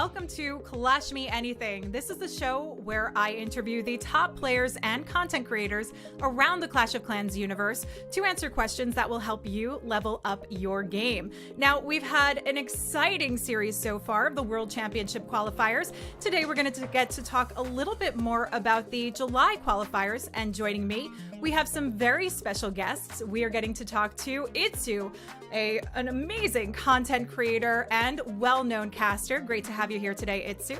welcome to Clash Me Anything. This is the show where I interview the top players and content creators around the Clash of Clans universe to answer questions that will help you level up your game. Now, we've had an exciting series so far of the World Championship qualifiers. Today, we're going to get to talk a little bit more about the July qualifiers, and joining me, we have some very special guests. We are getting to talk to Itsu, an amazing content creator and well-known caster. Great to have you here today, Itsu.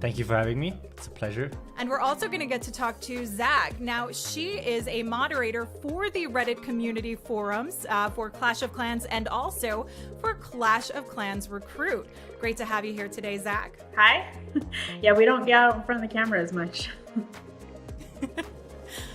Thank you for having me. It's a pleasure. And we're also going to get to talk to Zag. Now, she is a moderator for the Reddit community forums for Clash of Clans and also for Clash of Clans Recruit. Great to have you here today, Zag. Hi. Yeah, we don't get out in front of the camera as much.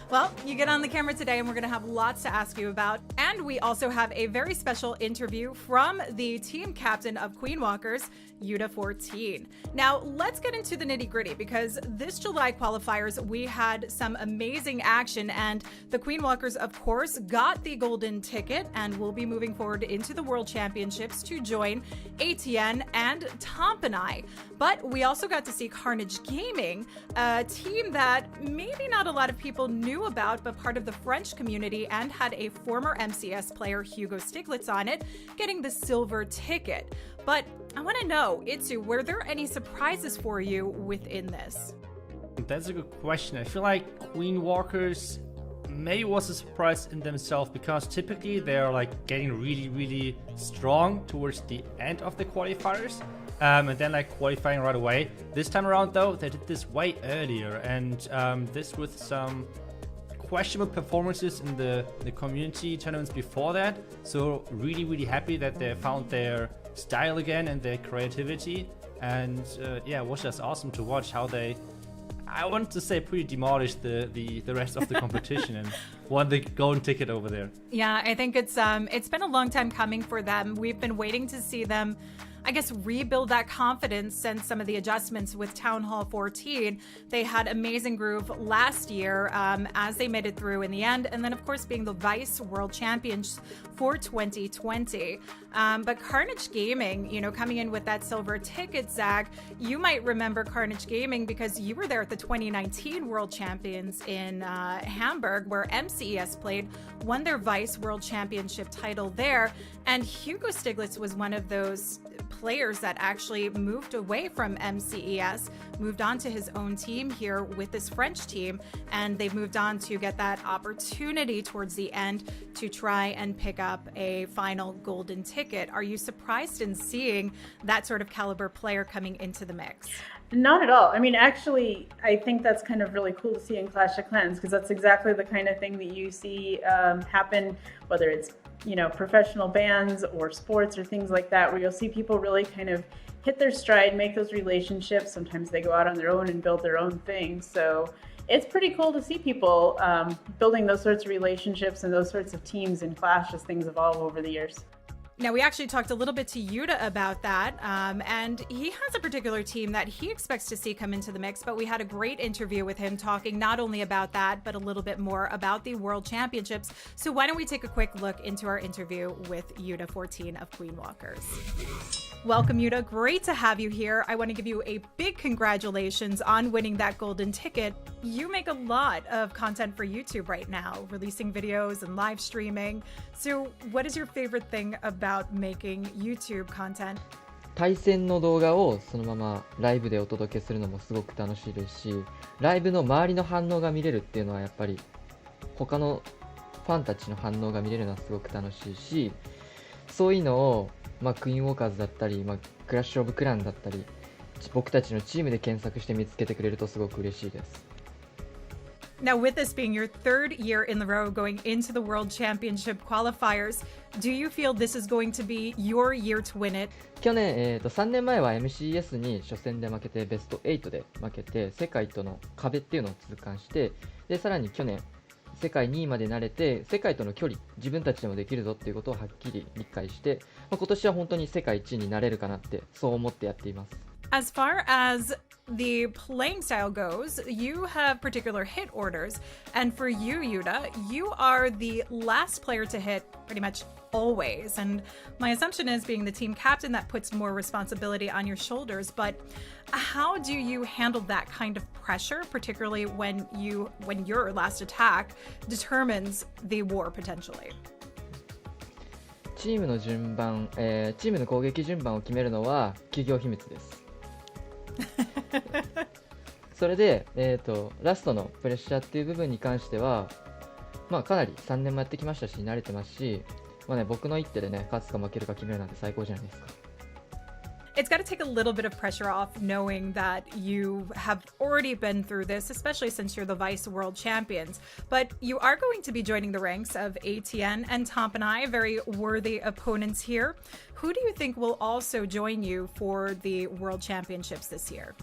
Well, you get on the camera today and we're going to have lots to ask you about. And we also have a very special interview from the team captain of Queen Walkers, Yuta14. Now, let's get into the nitty gritty because this July qualifiers, we had some amazing action and the Queen Walkers, of course, got the golden ticket and will be moving forward into the World Championships to join ATN and Tompanai. But we also got to see Carnage Gaming, a team that maybe not a lot of people knew about, but part of the French community and had a former MCS player, Hugo Stiglitz, on it, getting the silver ticket. But I want to know, Itsu, were there any surprises for you within this? That's a good question. I feel like Queen Walkers maybe was a surprise in themselves because typically they're like getting really strong towards the end of the qualifiers. And then like qualifying right away. This time around though, they did this way earlier, and this with some questionable performances in the community tournaments before that. So really happy that they found their style again and their creativity, and yeah, it was just awesome to watch how they, I want to say, pretty demolished the rest of the competition and won the golden ticket over there. Yeah, I think it's been a long time coming for them. We've been waiting to see them, I guess, rebuild that confidence since some of the adjustments with Town Hall 14. They had amazing groove last year as they made it through in the end. And then, of course, being the Vice World Champions for 2020. But Carnage Gaming, you know, coming in with that silver ticket, Zag, you might remember Carnage Gaming because you were there at the 2019 World Champions in Hamburg, where MCES played, won their Vice World Championship title there. And Hugo Stiglitz was one of those players that actually moved away from MCES, moved on to his own team here with this French team, and they've moved on to get that opportunity towards the end to try and pick up a final golden ticket. Are you surprised in seeing that sort of caliber player coming into the mix? Not at all. I mean, actually, I think that's kind of really cool to see in Clash of Clans because that's exactly the kind of thing that you see happen, whether it's, you know, professional bands or sports or things like that, where you'll see people really kind of hit their stride, make those relationships. Sometimes they go out on their own and build their own thing. So it's pretty cool to see people building those sorts of relationships and those sorts of teams in Clash as things evolve over the years. Now, we actually talked a little bit to Yuta about that, and he has a particular team that he expects to see come into the mix, but we had a great interview with him talking not only about that, but a little bit more about the World Championships. So why don't we take a quick look into our interview with Yuta14 of Queen Walkers. Welcome, Yuta. Great to have you here. I want to give you a big congratulations on winning that golden ticket. You make a lot of content for YouTube right now, releasing videos and live streaming. So what is your favorite thing about making YouTube content? 対戦の動画をそのままライブでお届けするのもすごく楽しいですし、ライブの周りの反応が見れるっていうのはやっぱり他のファンたちの反応が見れるのはすごく楽しいし、そういうのをクイーンウォーカーズだったり、クラッシュオブクランだったり、僕たちのチームで検索して見つけてくれるとすごく嬉しいです。Now, with this being your third year in the row going into the World Championship qualifiers, do you feel this is going to be your year to win it? 去年、3年前は MCES に初戦で負けてベスト8で負けて世界との壁っていうのを痛感して、でさらに去年世界2位まで慣れて世界との距離、自分たちでもできるぞっていうことをはっきり理解して、今年は本当に世界1位になれるかなってそう思ってやっています。As far as the playing style goes, you have particular hit orders. And for you, Yuta, you are the last player to hit pretty much always. And my assumption is, being the team captain, that puts more responsibility on your shoulders. But how do you handle that kind of pressure, particularly when your last attack determines the war potentially? チームの順番、チームの攻撃順番を決めるのは企業秘密です。それで、ラストのプレッシャーっていう部分に関しては、まあ、かなり3年もやってきましたし、慣れてますし、まあね、僕の一手でね、勝つか負けるか決めるなんて最高じゃないですか。It's got to take a little bit of pressure off knowing that you have already been through this, especially since you're the Vice World Champions. But you are going to be joining the ranks of ATN and Tomp and I, very worthy opponents here. Who do you think will also join you for the World Championships this year?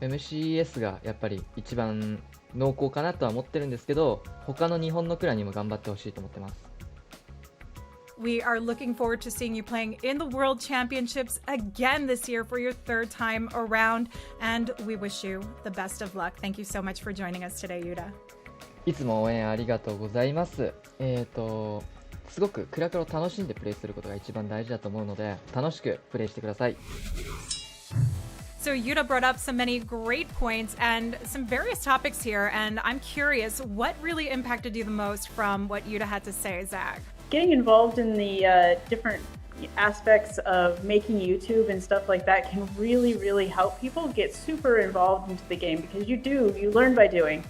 MCS がやっぱり一番濃厚かなとは思ってるんですけど、他の日本のクランにも頑張ってほしいと思ってます。We are looking forward to seeing you playing in the World Championships again this year for your third time around, and we wish you the best of luck. Thank you so much for joining us today, Yuta. いつも応援ありがとうございます。すごくクラクラを楽しんでプレイすることが一番大事だと思うので、楽しくプレイしてください。So Yuta brought up some many great points and some various topics here, and I'm curious, what really impacted you the most from what Yuta had to say, Zach? Getting involved in the different aspects of making YouTube and stuff like that can really, really help people get super involved into the game, because you learn by doing.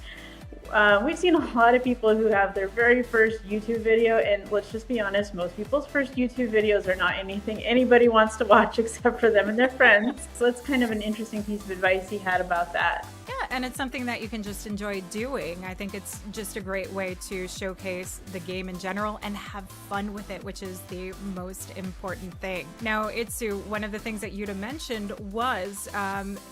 We've seen a lot of people who have their very first YouTube video, and let's just be honest, most people's first YouTube videos are not anything anybody wants to watch except for them and their friends. So that's kind of an interesting piece of advice he had about that. Yeah, and it's something that you can just enjoy doing. I think it's just a great way to showcase the game in general and have fun with it, which is the most important thing. Now, Itsu, one of the things that Yuta mentioned was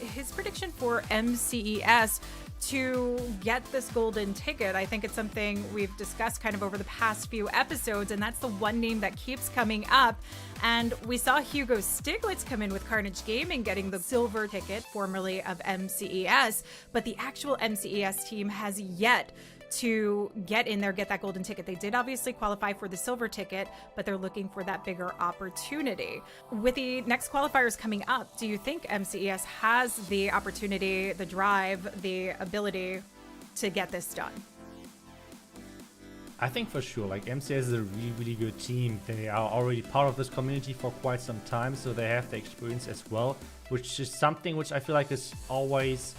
his prediction for MCES to get this golden ticket. I think it's something we've discussed kind of over the past few episodes, and that's the one name that keeps coming up. And we saw Hugo Stiglitz come in with Carnage Gaming getting the silver ticket, formerly of MCES, but the actual MCES team has yet to get in there, get that golden ticket. They did obviously qualify for the silver ticket, but they're looking for that bigger opportunity. With the next qualifiers coming up, do you think MCES has the opportunity, the drive, the ability to get this done? I think for sure, like MCS is a really, really good team. They are already part of this community for quite some time, so they have the experience as well, which is something which I feel like is always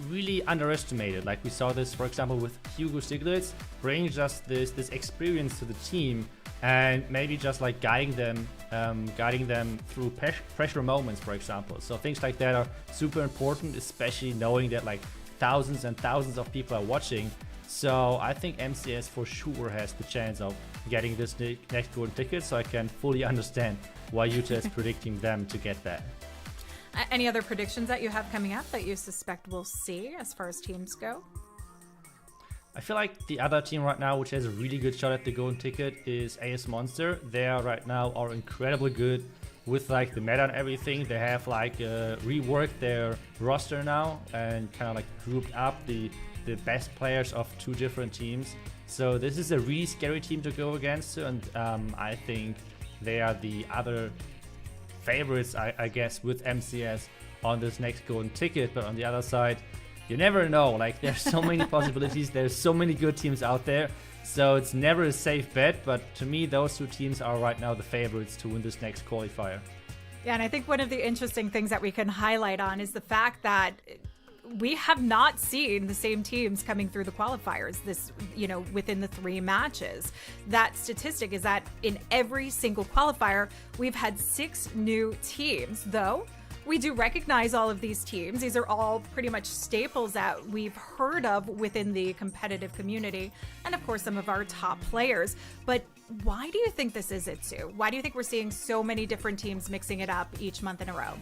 really underestimated. Like we saw this, for example, with Hugo Stiglitz, bringing just this experience to the team and maybe just like guiding them through pressure moments, for example. So things like that are super important, especially knowing that like thousands and thousands of people are watching. So I think MCS for sure has the chance of getting this next golden ticket, so I can fully understand why Yuta is predicting them to get that. Any other predictions that you have coming up that you suspect we'll see as far as teams go? I feel like the other team right now which has a really good shot at the golden ticket is AS Monster. They are right now are incredibly good with like the meta and everything. They have like reworked their roster now and kind of like grouped up the best players of two different teams. So this is a really scary team to go against, and I think they are the other favorites, I guess, with MCS on this next golden ticket. But on the other side, you never know. Like there's so many possibilities. There's so many good teams out there. So it's never a safe bet. But to me, those two teams are right now the favorites to win this next qualifier. Yeah, and I think one of the interesting things that we can highlight on is the fact that we have not seen the same teams coming through the qualifiers within the 3 matches. That statistic is that in every single qualifier, we've had 6 new teams, though we do recognize all of these teams. These are all pretty much staples that we've heard of within the competitive community, and of course some of our top players. But why do you think this is, Itsu? Why do you think we're seeing so many different teams mixing it up each month in a row?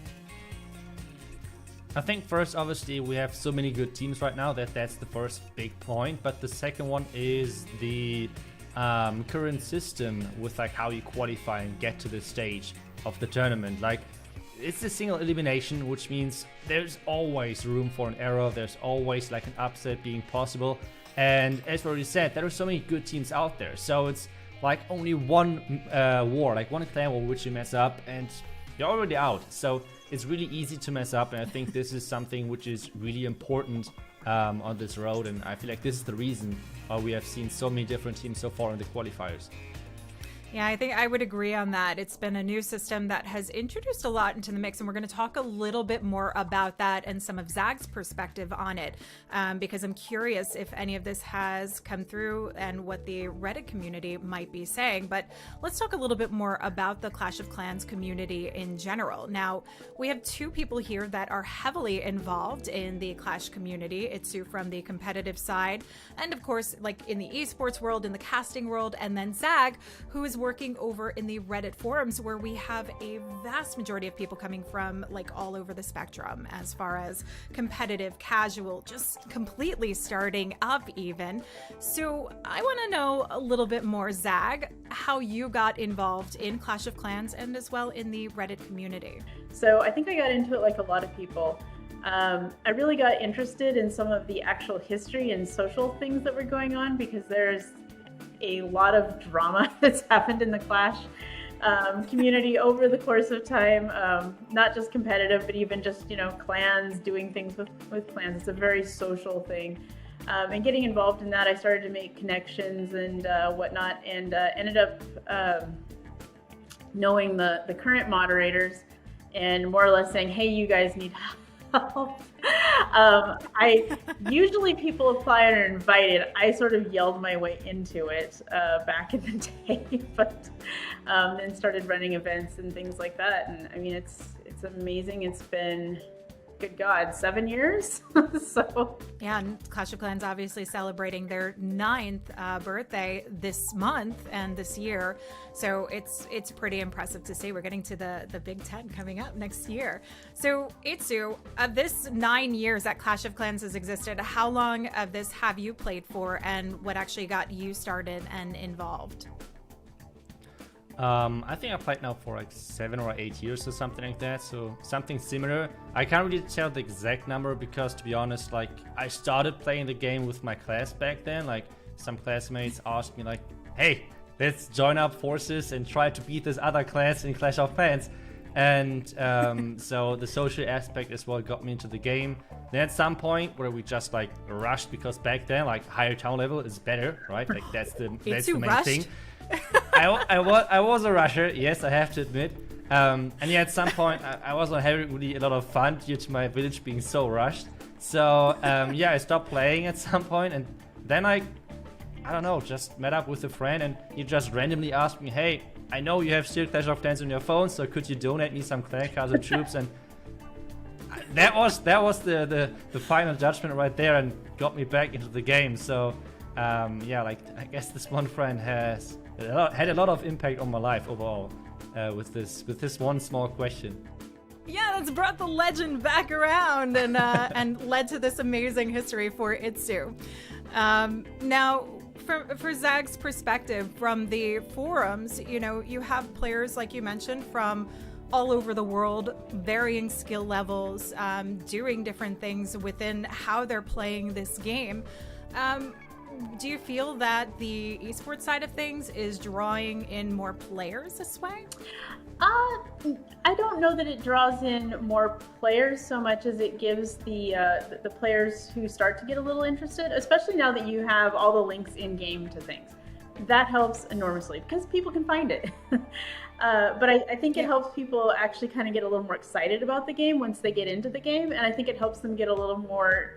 I think first, obviously, we have so many good teams right now that's the first big point. But the second one is the current system with like how you qualify and get to the stage of the tournament. Like it's a single elimination, which means there's always room for an error. There's always like an upset being possible. And as already said, there are so many good teams out there. So it's like only one war, like one clan war which you mess up and you're already out. So it's really easy to mess up. And I think this is something which is really important on this road. And I feel like this is the reason why we have seen so many different teams so far in the qualifiers. Yeah, I think I would agree on that. It's been a new system that has introduced a lot into the mix, and we're going to talk a little bit more about that and some of Zag's perspective on it, because I'm curious if any of this has come through and what the Reddit community might be saying. But let's talk a little bit more about the Clash of Clans community in general. Now, we have two people here that are heavily involved in the Clash community. Itsu from the competitive side, and of course, like in the esports world, in the casting world, and then Zag, who is working over in the Reddit forums, where we have a vast majority of people coming from like all over the spectrum, as far as competitive, casual, just completely starting up even. So I want to know a little bit more, Zag, how you got involved in Clash of Clans and as well in the Reddit community. So I think I got into it like a lot of people. I really got interested in some of the actual history and social things that were going on, because there's a lot of drama that's happened in the Clash community over the course of time, not just competitive, but even just, clans, doing things with clans. It's a very social thing. And getting involved in that, I started to make connections and whatnot, and ended up knowing the current moderators and more or less saying, hey, you guys need help. Usually people apply and are invited. I sort of yelled my way into it back in the day, but then started running events and things like that. And I mean, it's amazing. It's been, good God, 7 years. So yeah, and Clash of Clans obviously celebrating their 9th birthday this month and this year. So it's pretty impressive to see. We're getting to the Big Ten coming up next year. So Itsu, of this 9 years that Clash of Clans has existed, how long of this have you played for, and what actually got you started and involved? I think I played now for like 7 or 8 years or something like that, so something similar. I can't really tell the exact number because, to be honest, like I started playing the game with my class back then. Like some classmates asked me like, hey, let's join up forces and try to beat this other class in Clash of Clans. And so the social aspect as well got me into the game. Then at some point where we just like rushed, because back then like higher town level is better, right? Like that's the main thing. I was a rusher, yes, I have to admit. And yeah, at some point I wasn't having really a lot of fun due to my village being so rushed. So yeah, I stopped playing at some point, and then I don't know, just met up with a friend, and he just randomly asked me, hey, I know you have still Clash of Clans on your phone, so could you donate me some clan cards and troops? And that was the final judgment right there, and got me back into the game. So yeah, like I guess this one friend had a lot of impact on my life overall with this one small question. Yeah, that's brought the legend back around and and led to this amazing history for Itsu. Now, for Zag's perspective from the forums, you have players, like you mentioned, from all over the world, varying skill levels, doing different things within how they're playing this game. Do you feel that the esports side of things is drawing in more players this way? I don't know that it draws in more players so much as it gives the players who start to get a little interested, especially now that you have all the links in game to things. That helps enormously because people can find it. But I think it helps people actually kind of get a little more excited about the game once they get into the game, and I think it helps them get a little more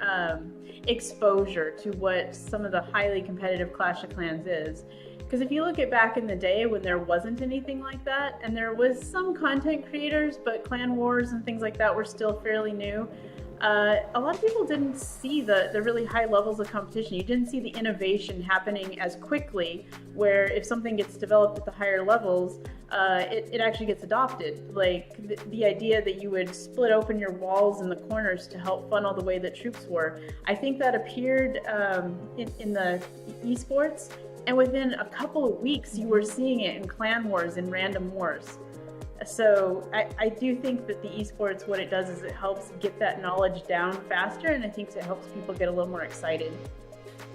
exposure to what some of the highly competitive Clash of Clans is. Because if you look at back in the day when there wasn't anything like that, and there was some content creators, but clan wars and things like that were still fairly new, a lot of people didn't see the really high levels of competition. You didn't see the innovation happening as quickly, where if something gets developed at the higher levels, it actually gets adopted. Like the idea that you would split open your walls in the corners to help funnel the way that troops were. I think that appeared in the esports, and within a couple of weeks you were seeing it in clan wars and random wars. So I do think that the esports, what it does is it helps get that knowledge down faster, and I think it helps people get a little more excited.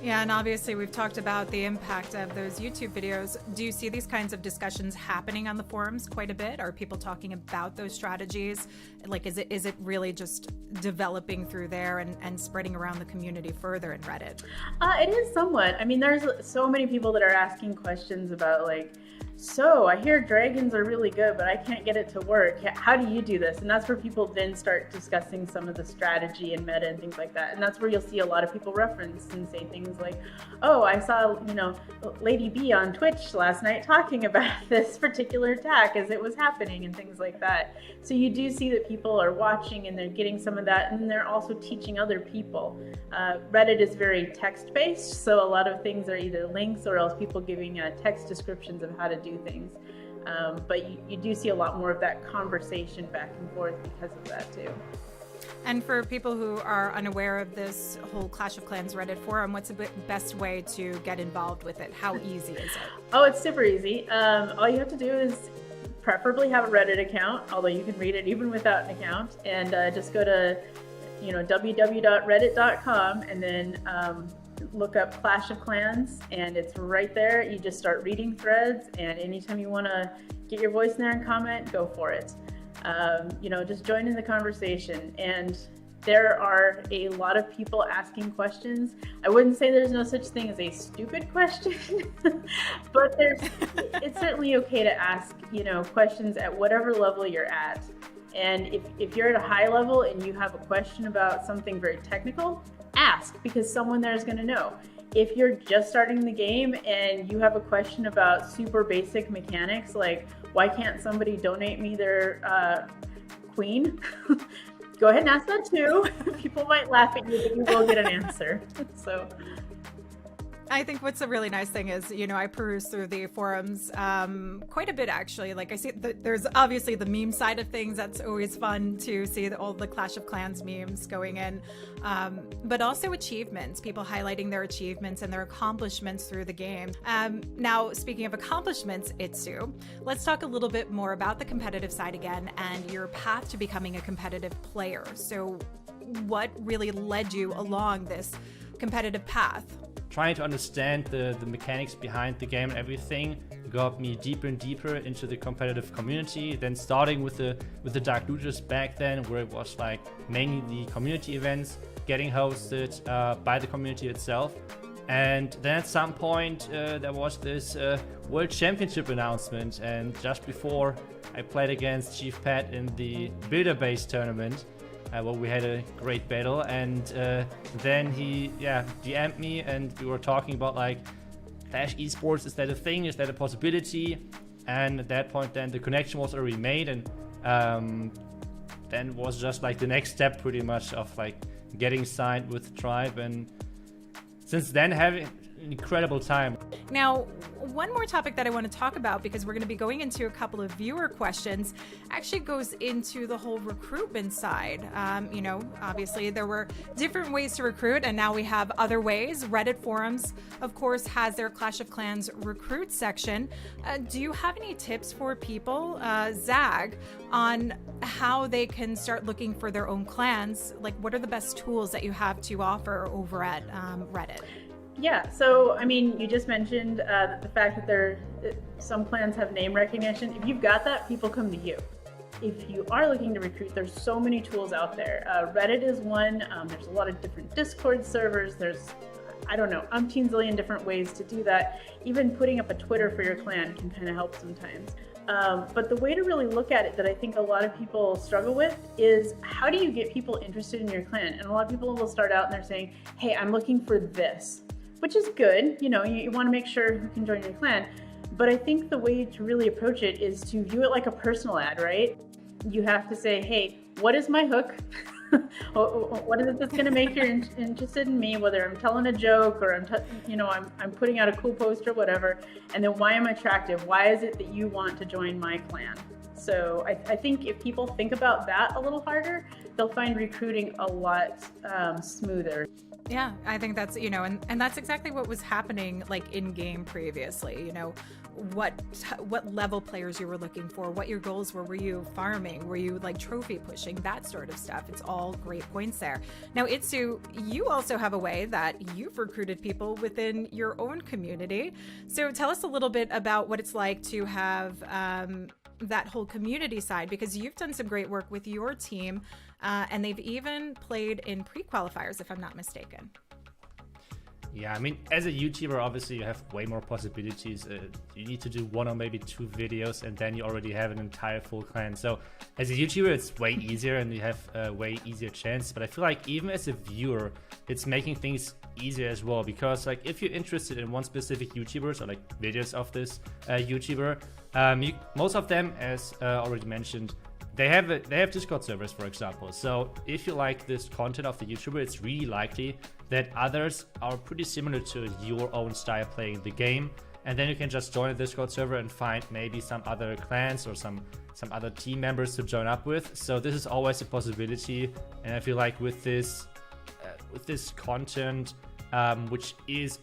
Yeah, and obviously we've talked about the impact of those YouTube videos. Do you see these kinds of discussions happening on the forums quite a bit? Are people talking about those strategies? Like, is it really just developing through there and spreading around the community further in Reddit? It is somewhat. I mean, there's so many people that are asking questions about like, so I hear dragons are really good, but I can't get it to work. How do you do this? And that's where people then start discussing some of the strategy and meta and things like that. And that's where you'll see a lot of people reference and say things like, oh, I saw, Lady B on Twitch last night talking about this particular attack as it was happening and things like that. So you do see that people are watching and they're getting some of that, and they're also teaching other people. Reddit is very text-based, so a lot of things are either links or else people giving text descriptions of how to do things. But you do see a lot more of that conversation back and forth because of that too. And for people who are unaware of this whole Clash of Clans Reddit forum, what's the best way to get involved with it? How easy is it? Oh, it's super easy. All you have to do is preferably have a Reddit account, although you can read it even without an account, and just go to www.reddit.com and then look up Clash of Clans, and it's right there. You just start reading threads, and anytime you want to get your voice in there and comment, go for it. Just join in the conversation. And there are a lot of people asking questions. I wouldn't say there's no such thing as a stupid question, but it's certainly okay to ask, questions at whatever level you're at. And if you're at a high level and you have a question about something very technical, ask, because someone there is going to know. If you're just starting the game and you have a question about super basic mechanics, like why can't somebody donate me their queen? Go ahead and ask that too. People might laugh at you, but you will get an answer. So I think what's a really nice thing is, I peruse through the forums quite a bit, actually. Like, I see there's obviously the meme side of things. That's always fun to see all the Clash of Clans memes going in. But also achievements, people highlighting their achievements and their accomplishments through the game. Now, speaking of accomplishments, Itsu, let's talk a little bit more about the competitive side again and your path to becoming a competitive player. So what really led you along this competitive path? Trying to understand the mechanics behind the game and everything got me deeper and deeper into the competitive community. Then starting with the Dark Looters back then, where it was like mainly the community events getting hosted by the community itself. And then at some point there was this World Championship announcement, and just before I played against Chief Pat in the Builder Base tournament, well, we had a great battle, and then he DM'd me, and we were talking about like Clash esports. Is that a thing? Is that a possibility? And at that point, then the connection was already made, and then was just like the next step, pretty much, of like getting signed with the tribe, and since then having an incredible time. Now, one more topic that I want to talk about, because we're going to be going into a couple of viewer questions, actually goes into the whole recruitment side. Obviously there were different ways to recruit, and now we have other ways. Reddit forums, of course, has their Clash of Clans recruit section. Do you have any tips for people, Zag, on how they can start looking for their own clans? Like, what are the best tools that you have to offer over at Reddit? Yeah, so I mean, you just mentioned the fact that some clans have name recognition. If you've got that, people come to you. If you are looking to recruit, there's so many tools out there. Reddit is one. There's a lot of different Discord servers. There's, I don't know, umpteen zillion different ways to do that. Even putting up a Twitter for your clan can kind of help sometimes. But the way to really look at it that I think a lot of people struggle with is, how do you get people interested in your clan? And a lot of people will start out and they're saying, hey, I'm looking for this, which is good. You want to make sure who can join your clan. But I think the way to really approach it is to view it like a personal ad, right? You have to say, hey, what is my hook? What is it that's going to make you interested in me? Whether I'm telling a joke or I'm putting out a cool post or whatever. And then why am I attractive? Why is it that you want to join my clan? So I think if people think about that a little harder, they'll find recruiting a lot smoother. Yeah, I think that's, and that's exactly what was happening like in game previously. what level players you were looking for, what your goals were. Were you farming? Were you like trophy pushing? That sort of stuff. It's all great points there. Now, Itsu, you also have a way that you've recruited people within your own community. So tell us a little bit about what it's like to have that whole community side, because you've done some great work with your team, and they've even played in pre-qualifiers, if I'm not mistaken. Yeah, I mean, as a YouTuber, obviously you have way more possibilities. You need to do 1 or maybe 2 videos, and then you already have an entire full clan. So as a YouTuber, it's way easier, and you have a way easier chance. But I feel like even as a viewer, it's making things easier as well, because like if you're interested in one specific YouTuber or like videos of this YouTuber, most of them, as already mentioned, they have Discord servers, for example. So if you like this content of the YouTuber, it's really likely that others are pretty similar to your own style playing the game. And then you can just join a Discord server and find maybe some other clans or some other team members to join up with. So this is always a possibility. And I feel like with this content, which is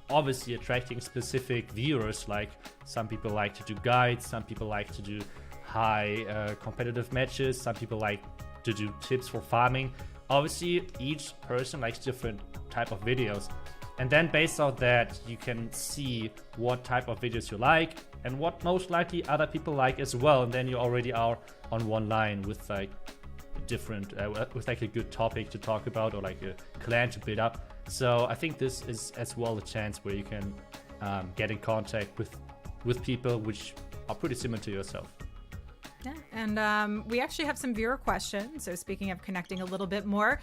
obviously attracting specific viewers, like some people like to do guides, some people like to do high competitive matches, some people like to do tips for farming. Obviously each person likes different type of videos, and then based on that you can see what type of videos you like and what most likely other people like as well, and then you already are on one line with like different with like a good topic to talk about or like a clan to build up. So I think this is as well a chance where you can get in contact with people which are pretty similar to yourself. Yeah, and we actually have some viewer questions. So speaking of connecting a little bit more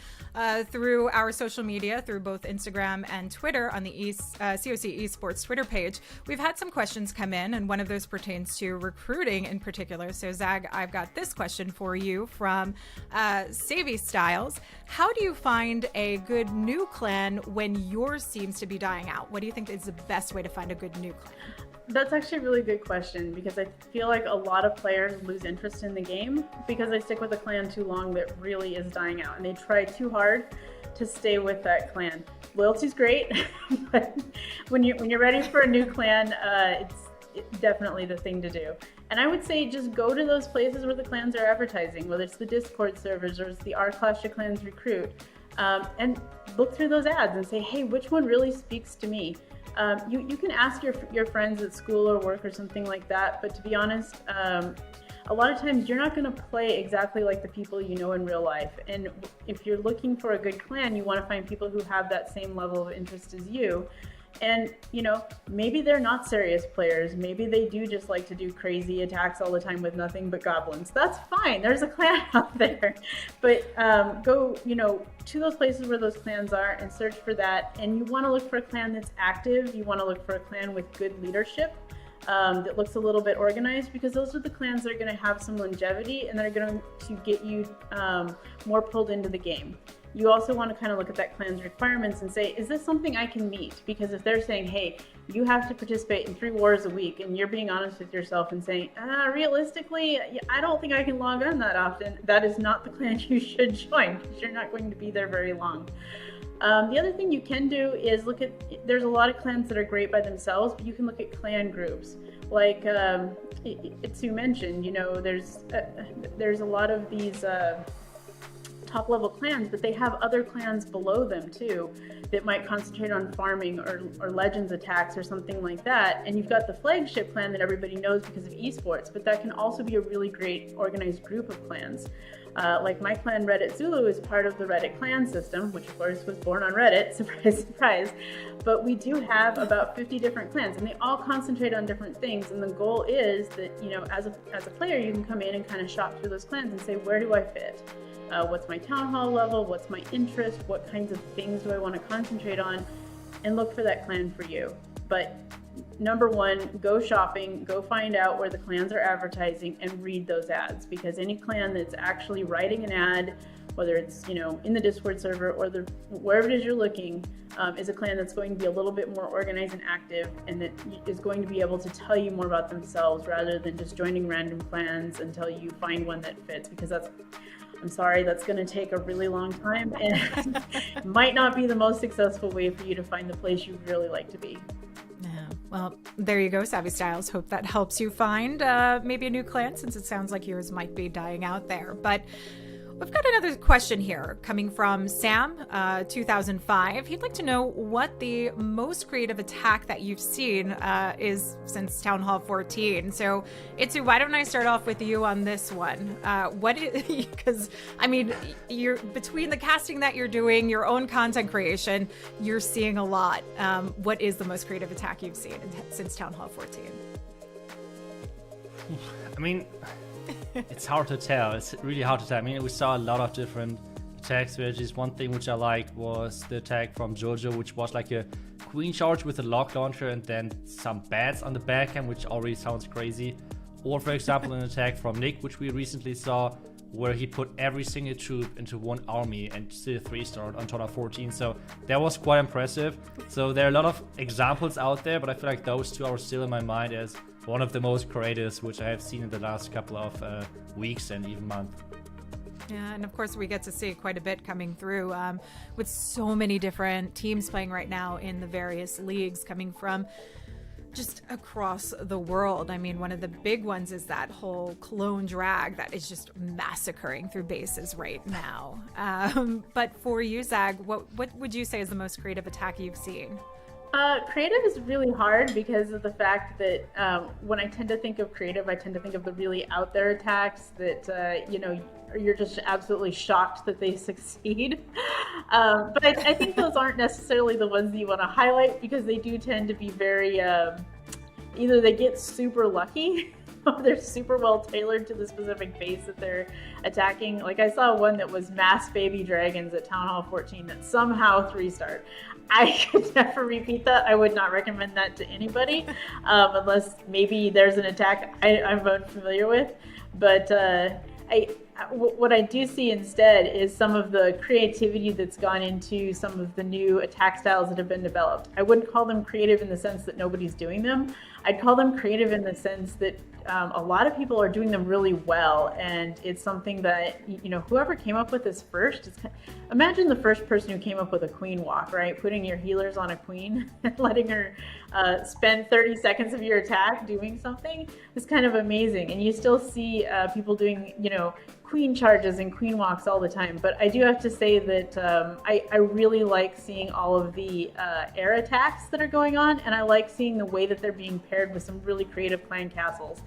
through our social media, through both Instagram and Twitter on the COC Esports Twitter page, we've had some questions come in, and one of those pertains to recruiting in particular. So Zag, I've got this question for you from Savvy Styles. How do you find a good new clan when yours seems to be dying out? What do you think is the best way to find a good new clan? That's actually a really good question, because I feel like a lot of players lose interest in the game because they stick with a clan too long that really is dying out, and they try too hard to stay with that clan. Loyalty's great, but when you're ready for a new clan, it's definitely the thing to do. And I would say just go to those places where the clans are advertising, whether it's the Discord servers or it's the our Clash of Clans recruit, and look through those ads and say, hey, which one really speaks to me? You can ask your friends at school or work or something like that, but to be honest, a lot of times you're not going to play exactly like the people you know in real life. And if you're looking for a good clan, you want to find people who have that same level of interest as you. And, you know, maybe they're not serious players. Maybe they do just like to do crazy attacks all the time with nothing but goblins. That's fine. There's a clan out there. But go, you know, to those places where those clans are and search for that. And you want to look for a clan that's active. You want to look for a clan with good leadership that looks a little bit organized, because those are the clans that are going to have some longevity and that are going to get you more pulled into the game. You also want to kind of look at that clan's requirements and say, is this something I can meet? Because if they're saying, hey, you have to participate in 3 wars a week, and you're being honest with yourself and saying, realistically, I don't think I can log on that often, that is not the clan you should join, because you're not going to be there very long. The other thing you can do is look at, there's a lot of clans that are great by themselves, but you can look at clan groups. Like Itsu mentioned, you know, there's a lot of these top level clans, but they have other clans below them too that might concentrate on farming or legends attacks or something like that. And you've got the flagship clan that everybody knows because of esports, but that can also be a really great organized group of clans. Like my clan, Reddit Zulu, is part of the Reddit clan system, which of course was born on Reddit, surprise, surprise. But we do have about 50 different clans, and they all concentrate on different things. And the goal is that, you know, as a player, you can come in and kind of shop through those clans and say, where do I fit? What's my town hall level? What's my interest? What kinds of things do I want to concentrate on? And look for that clan for you. But number one, go shopping, go find out where the clans are advertising and read those ads, because any clan that's actually writing an ad, whether it's, you know, in the Discord server or wherever it is you're looking, is a clan that's going to be a little bit more organized and active, and that is going to be able to tell you more about themselves rather than just joining random clans until you find one that fits, because I'm sorry, that's going to take a really long time and might not be the most successful way for you to find the place you really like to be. Yeah. Well, there you go, Savvy Styles. Hope that helps you find maybe a new clan, since it sounds like yours might be dying out there. But we've got another question here coming from Sam, 2005. He'd like to know what the most creative attack that you've seen is since Town Hall 14. So, Itsu, why don't I start off with you on this one? Because, I mean, you're between the casting that you're doing, your own content creation, you're seeing a lot. What is the most creative attack you've seen since Town Hall 14? I mean, it's hard to tell. It's really hard to tell. I mean, we saw a lot of different attack strategies. One thing which I liked was the attack from Jojo, which was like a queen charge with a lock launcher and then some bats on the backhand, which already sounds crazy. Or, for example, an attack from Nick, which we recently saw, where he put every single troop into one army and still 3-starred on Total 14. So that was quite impressive. So there are a lot of examples out there, but I feel like those two are still in my mind as one of the most creative, which I have seen in the last couple of weeks and even months. Yeah, and of course we get to see quite a bit coming through with so many different teams playing right now in the various leagues coming from just across the world. I mean, one of the big ones is that whole clone drag that is just massacring through bases right now. But for you, Zag, what would you say is the most creative attack you've seen? Creative is really hard because of the fact that when I tend to think of creative, I tend to think of the really out there attacks that, you're just absolutely shocked that they succeed. But I think those aren't necessarily the ones that you want to highlight because they do tend to be very, either they get super lucky or they're super well tailored to the specific base that they're attacking. Like I saw one that was mass baby dragons at Town Hall 14 that somehow 3-starred. I could never repeat that. I would not recommend that to anybody unless maybe there's an attack I'm unfamiliar with. But what I do see instead is some of the creativity that's gone into some of the new attack styles that have been developed. I wouldn't call them creative in the sense that nobody's doing them. I'd call them creative in the sense that a lot of people are doing them really well, and it's something that, whoever came up with this first, imagine the first person who came up with a queen walk, right? Putting your healers on a queen and letting her spend 30 seconds of your attack doing something is kind of amazing. And you still see people doing, queen charges and queen walks all the time. But I do have to say that I really like seeing all of the air attacks that are going on, and I like seeing the way that they're being paired with some really creative clan castles.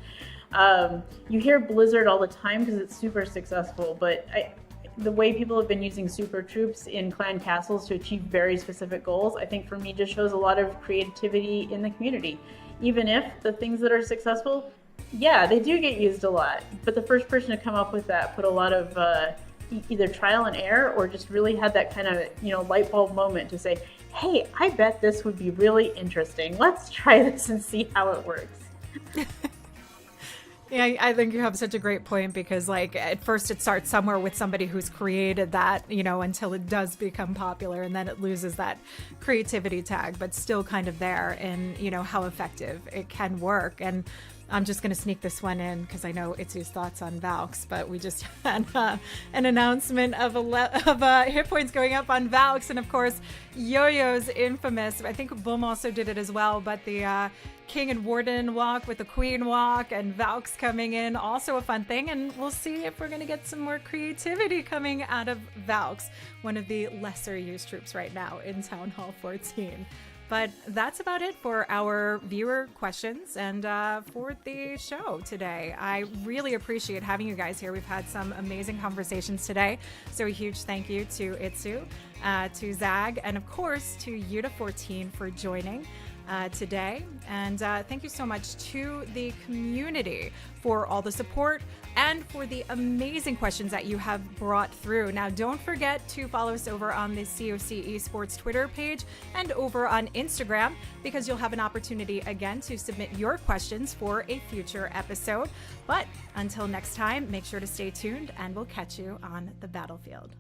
You hear Blizzard all the time because it's super successful, but the way people have been using super troops in clan castles to achieve very specific goals, I think for me just shows a lot of creativity in the community. Even if the things that are successful, yeah, they do get used a lot, but the first person to come up with that put a lot of either trial and error or just really had that kind of light bulb moment to say, hey, I bet this would be really interesting. Let's try this and see how it works. Yeah, I think you have such a great point because, at first it starts somewhere with somebody who's created that, until it does become popular, and then it loses that creativity tag, but still kind of there, and, how effective it can work. And I'm just going to sneak this one in because I know Itsu's thoughts on Valks, but we just had an announcement of hit points going up on Valks, and of course, Yo-Yo's infamous. I think Boom also did it as well, but the King and Warden walk with the Queen walk and Valks coming in, also a fun thing, and we'll see if we're going to get some more creativity coming out of Valks, one of the lesser used troops right now in Town Hall 14. But that's about it for our viewer questions and for the show today. I really appreciate having you guys here. We've had some amazing conversations today. So a huge thank you to Itsu, to Zag, and of course to Yuta14 for joining today. And thank you so much to the community for all the support and for the amazing questions that you have brought through. Now, don't forget to follow us over on the COC Esports Twitter page and over on Instagram, because you'll have an opportunity again to submit your questions for a future episode. But until next time, make sure to stay tuned and we'll catch you on the battlefield.